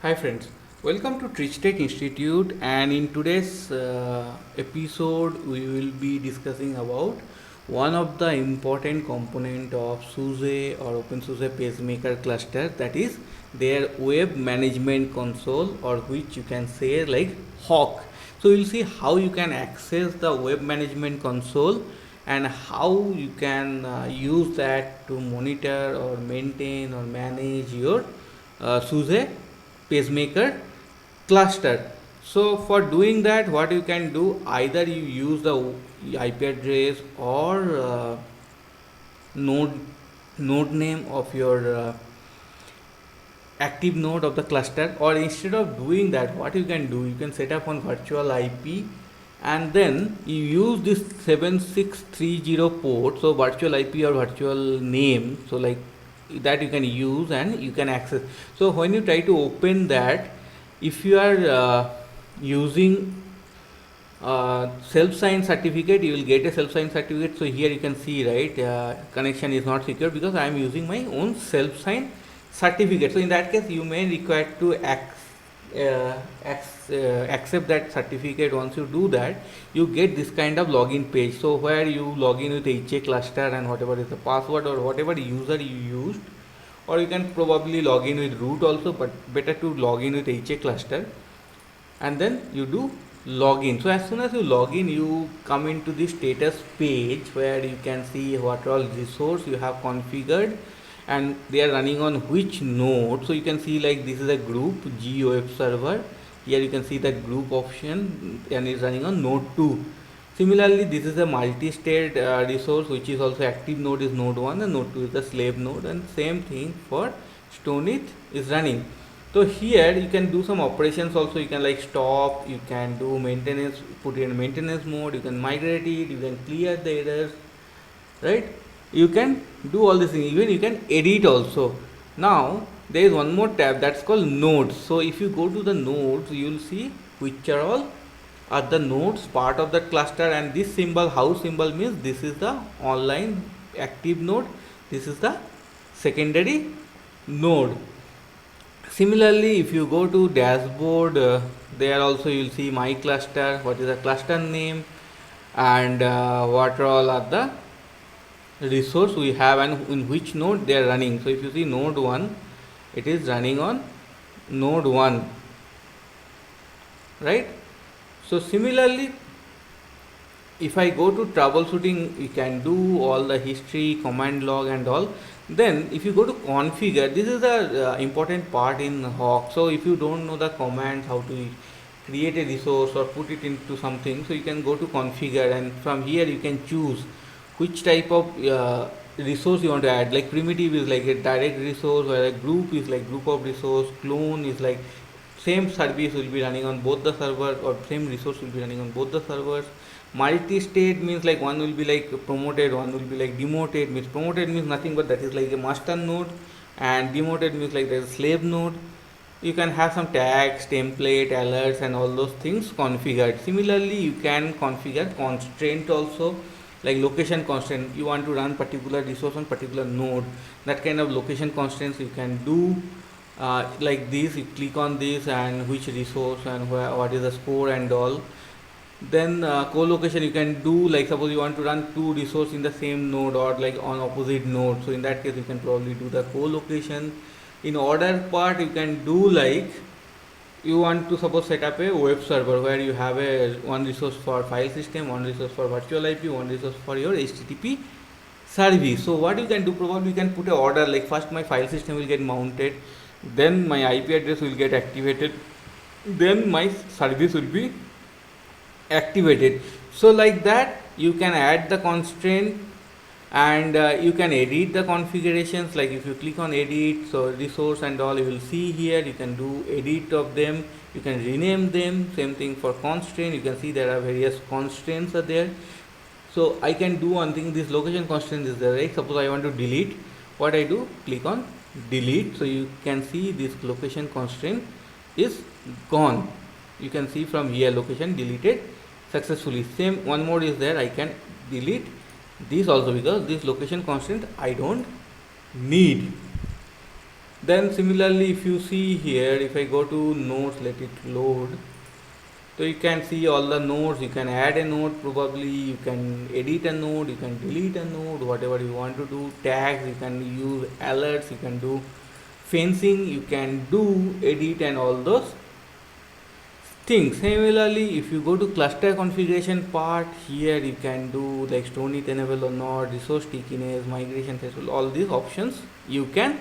Hi friends, welcome to Tech Institute, and in today's episode we will be discussing about one of the important component of SUSE or OpenSUSE PageMaker cluster, that is their web management console, or which you can say like Hawk. So we'll see how you can access the web management console and how you can use that to monitor or maintain or manage your SUSE pacemaker cluster. So for doing that, what you can do, either you use the IP address or node node name of your active node of the cluster, or instead of doing that, what you can do, you can set up on virtual IP and then you use this 7630 port, so virtual IP or virtual name, so like that you can use and you can access. So when you try to open that, if you are using self-signed certificate, you will get a self-signed certificate. So here you can see, right, connection is not secure because I am using my own self-signed certificate. So in that case you may require to accept that certificate. Once you do that, you get this kind of login page, so where you log in with HA cluster and whatever is the password or whatever user you used, or you can probably log in with root also, but better to log in with HA cluster and then you do login. So as soon as you log in, you come into the status page where you can see what all resource you have configured and they are running on which node. So you can see like this is a group G web server. Here you can see that group option and it's running on node 2. Similarly, this is a multi-state resource which is also active node is node 1 and node 2 is the slave node, and same thing for Stoneit is running. So here you can do some operations also. You can like stop, you can do maintenance, put it in maintenance mode, you can migrate it, you can clear the errors, right? You can do all these things, even you can edit also. Now there is one more tab that's called nodes. So if you go to the nodes, you will see which are the nodes part of that cluster, and this symbol, house symbol, means this is the online active node, this is the secondary node. Similarly, if you go to dashboard, there also you will see my cluster, what is the cluster name, and what all are the resource we have and in which node they are running. So if you see node 1, it is running on node 1, right? So similarly, if I go to troubleshooting, you can do all the history, command log and all. Then if you go to configure, this is the important part in Hawk. So if you don't know the commands, how to create a resource or put it into something, so you can go to configure, and from here you can choose which type of resource you want to add. Like primitive is like a direct resource, where a group is like group of resource, clone is like same service will be running on both the servers, or same resource will be running on both the servers. Multi-state means like one will be like promoted, one will be like demoted. Means promoted means nothing but that is like a master node, and demoted means like there is a slave node. You can have some tags, template, alerts and all those things configured. Similarly, you can configure constraint also, like location constraint. You want to run particular resource on particular node, that kind of location constraints you can do. Like this, you click on this and which resource and what is the score and all. Then co-location you can do, like suppose you want to run two resource in the same node or like on opposite node, so in that case you can probably do the co-location. In order part, you can do like you want to suppose set up a web server where you have a one resource for file system, one resource for virtual IP, one resource for your HTTP service. So what you can do, probably you can put a order like first my file system will get mounted, then my IP address will get activated, then my service will be activated. So like that you can add the constraint, and you can edit the configurations. Like if you click on edit, so resource and all, you will see here you can do edit of them, you can rename them. Same thing for constraint, you can see there are various constraints are there. So I can do one thing, this location constraint is there, right? Suppose I want to delete, what I do, click on delete, so you can see this location constraint is gone. You can see from here location deleted successfully. Same one more is there, I can delete this also because this location constraint I don't need. Then similarly, if you see here, if I go to notes, let it load. So you can see all the nodes. You can add a node, probably you can edit a node, you can delete a node, whatever you want to do. Tags, you can use alerts, you can do fencing, you can do edit and all those things. Similarly, if you go to cluster configuration part, here you can do like stone it enable or not, resource stickiness, migration threshold, all these options you can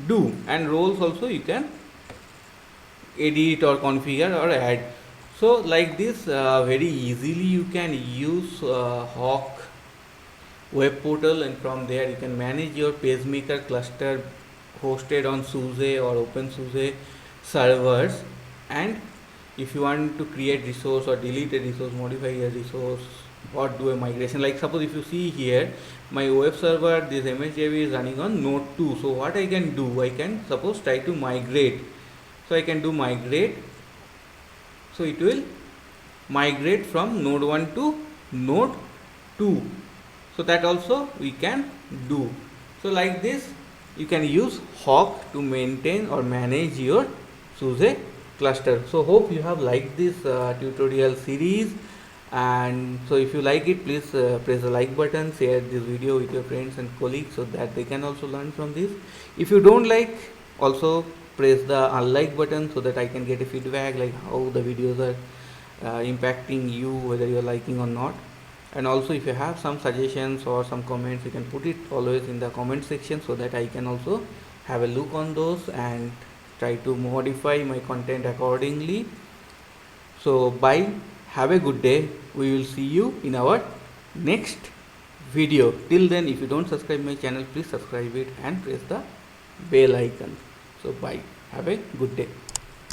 do, and roles also you can edit or configure or add. So like this, very easily you can use Hawk web portal, and from there you can manage your PageMaker cluster hosted on SUSE or OpenSUSE servers. And if you want to create resource or delete a resource, modify a resource, or do a migration, like suppose if you see here, my web server, this MSJV is running on node 2. So what I can do, I can suppose try to migrate. So I can do migrate. So it will migrate from node 1 to node 2. So that also we can do. So like this, you can use Hawk to maintain or manage your SUSE cluster. So hope you have liked this tutorial series, and so if you like it, please press the like button, share this video with your friends and colleagues so that they can also learn from this. If you don't like, also press the unlike button so that I can get a feedback like how the videos are impacting you, whether you're liking or not. And also if you have some suggestions or some comments, you can put it always in the comment section so that I can also have a look on those and try to modify my content accordingly. So bye, have a good day. We will see you in our next video. Till then, if you don't subscribe my channel, please subscribe it and press the bell icon. So bye, have a good day.